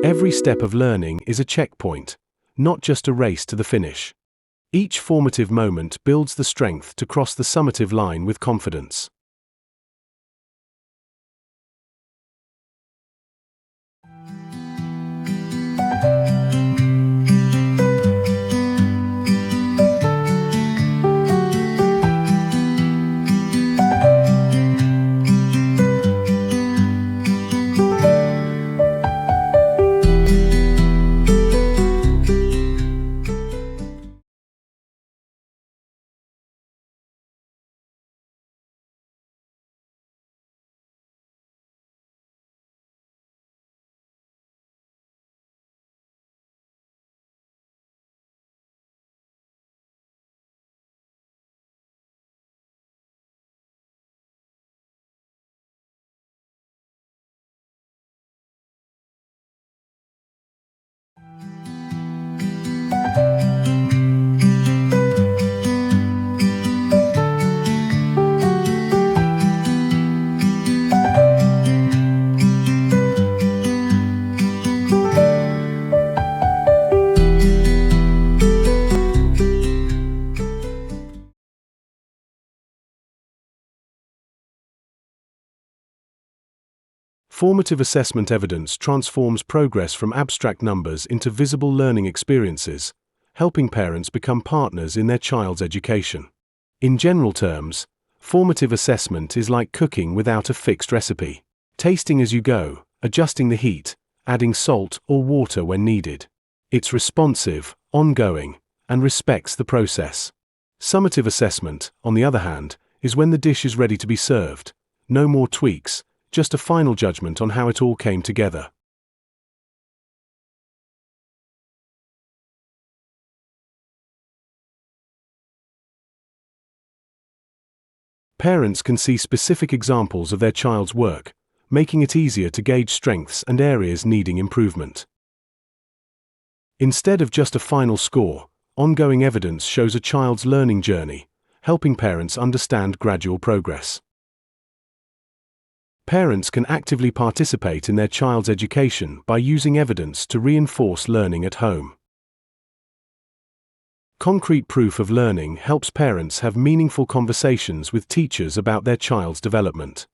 Every step of learning is a checkpoint, not just a race to the finish. Each formative moment builds the strength to cross the summative line with confidence. Formative assessment evidence transforms progress from abstract numbers into visible learning experiences, helping parents become partners in their child's education. In general terms, formative assessment is like cooking without a fixed recipe. Tasting as you go, adjusting the heat, adding salt or water when needed. It's responsive, ongoing, and respects the process. Summative assessment, on the other hand, is when the dish is ready to be served. No more tweaks, just a final judgment on how it all came together. Parents can see specific examples of their child's work, making it easier to gauge strengths and areas needing improvement. Instead of just a final score, ongoing evidence shows a child's learning journey, helping parents understand gradual progress. Parents can actively participate in their child's education by using evidence to reinforce learning at home. Concrete proof of learning helps parents have meaningful conversations with teachers about their child's development.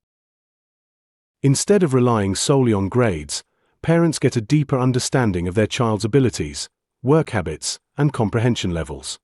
Instead of relying solely on grades, parents get a deeper understanding of their child's abilities, work habits, and comprehension levels.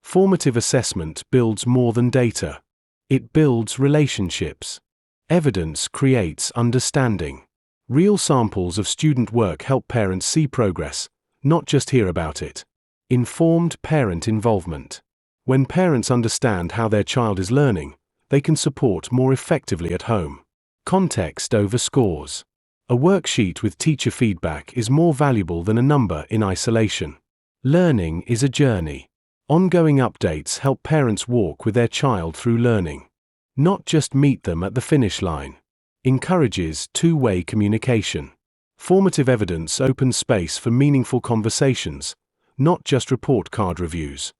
Formative assessment builds more than data. It builds relationships. Evidence creates understanding. Real samples of student work help parents see progress, not just hear about it. Informed parent involvement. When parents understand how their child is learning, they can support more effectively at home. Context over scores. A worksheet with teacher feedback is more valuable than a number in isolation. Learning is a journey. Ongoing updates help parents walk with their child through learning, not just meet them at the finish line. Encourages two-way communication. Formative evidence opens space for meaningful conversations, not just report card reviews.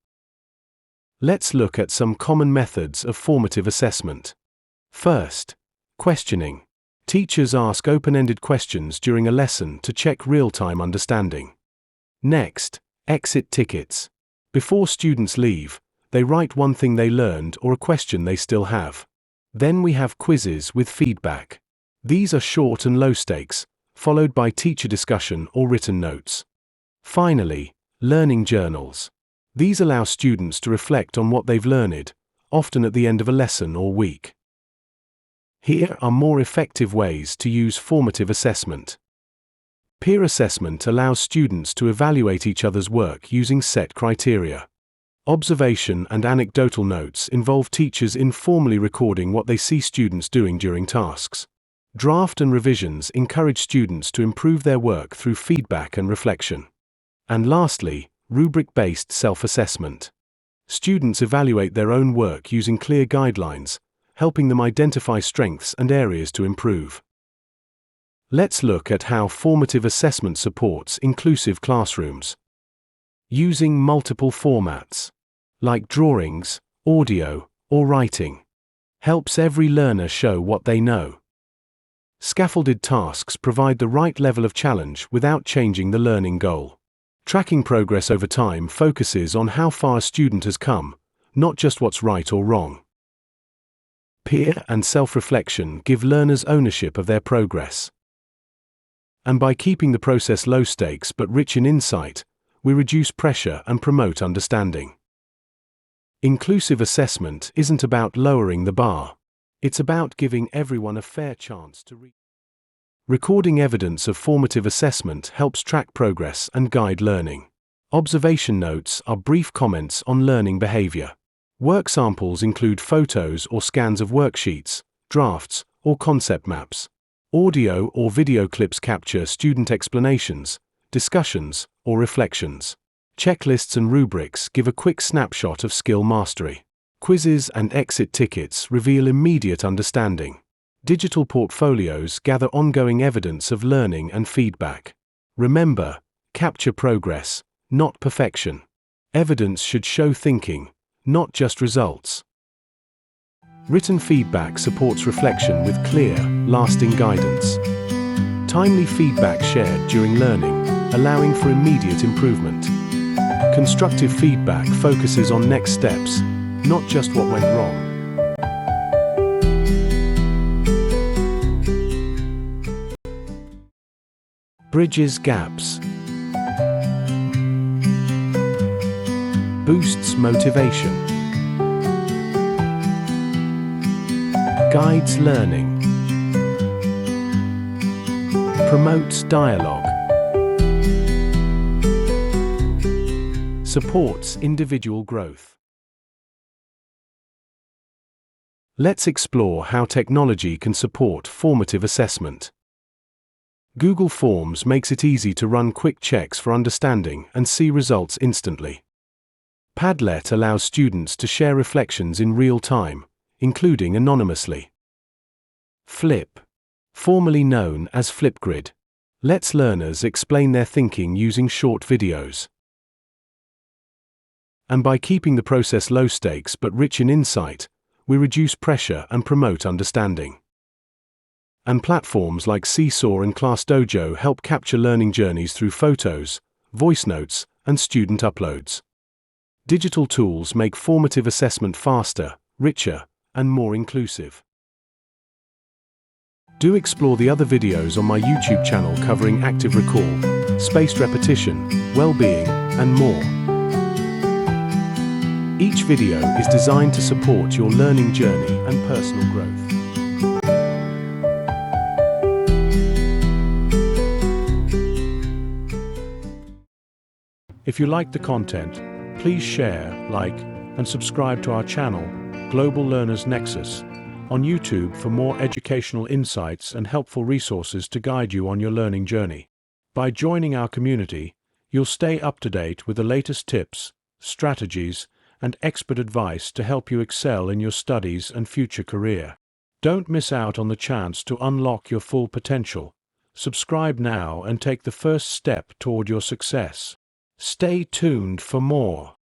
Let's look at some common methods of formative assessment. First, questioning. Teachers ask open-ended questions during a lesson to check real-time understanding. Next, exit tickets. Before students leave, they write one thing they learned or a question they still have. Then we have quizzes with feedback. These are short and low stakes, followed by teacher discussion or written notes. Finally, learning journals. These allow students to reflect on what they've learned, often at the end of a lesson or week. Here are more effective ways to use formative assessment. Peer assessment allows students to evaluate each other's work using set criteria. Observation and anecdotal notes involve teachers informally recording what they see students doing during tasks. Draft and revisions encourage students to improve their work through feedback and reflection. And lastly, rubric-based self-assessment. Students evaluate their own work using clear guidelines, helping them identify strengths and areas to improve. Let's look at how formative assessment supports inclusive classrooms. Using multiple formats, like drawings, audio, or writing, helps every learner show what they know. Scaffolded tasks provide the right level of challenge without changing the learning goal. Tracking progress over time focuses on how far a student has come, not just what's right or wrong. Peer and self-reflection give learners ownership of their progress. And by keeping the process low stakes but rich in insight, we reduce pressure and promote understanding. Inclusive assessment isn't about lowering the bar. It's about giving everyone a fair chance to reach. Recording evidence of formative assessment helps track progress and guide learning. Observation notes are brief comments on learning behavior. Work samples include photos or scans of worksheets, drafts, or concept maps. Audio or video clips capture student explanations, discussions, or reflections. Checklists and rubrics give a quick snapshot of skill mastery. Quizzes and exit tickets reveal immediate understanding. Digital portfolios gather ongoing evidence of learning and feedback. Remember, capture progress, not perfection. Evidence should show thinking, not just results. Written feedback supports reflection with clear, lasting guidance. Timely feedback shared during learning, allowing for immediate improvement. Constructive feedback focuses on next steps, not just what went wrong. Bridges gaps. Boosts motivation. Guides learning. Promotes dialogue. Supports individual growth. Let's explore how technology can support formative assessment. Google Forms makes it easy to run quick checks for understanding and see results instantly. Padlet allows students to share reflections in real time, including anonymously. Flip, formerly known as Flipgrid, lets learners explain their thinking using short videos. And by keeping the process low stakes but rich in insight, we reduce pressure and promote understanding. And platforms like Seesaw and ClassDojo help capture learning journeys through photos, voice notes, and student uploads. Digital tools make formative assessment faster, richer, and more inclusive. Do explore the other videos on my YouTube channel covering active recall, spaced repetition, well-being, and more. Each video is designed to support your learning journey and personal growth. If you like the content, please share, like, and subscribe to our channel, Global Learners Nexus, on YouTube for more educational insights and helpful resources to guide you on your learning journey. By joining our community, you'll stay up to date with the latest tips, strategies, and expert advice to help you excel in your studies and future career. Don't miss out on the chance to unlock your full potential. Subscribe now and take the first step toward your success. Stay tuned for more.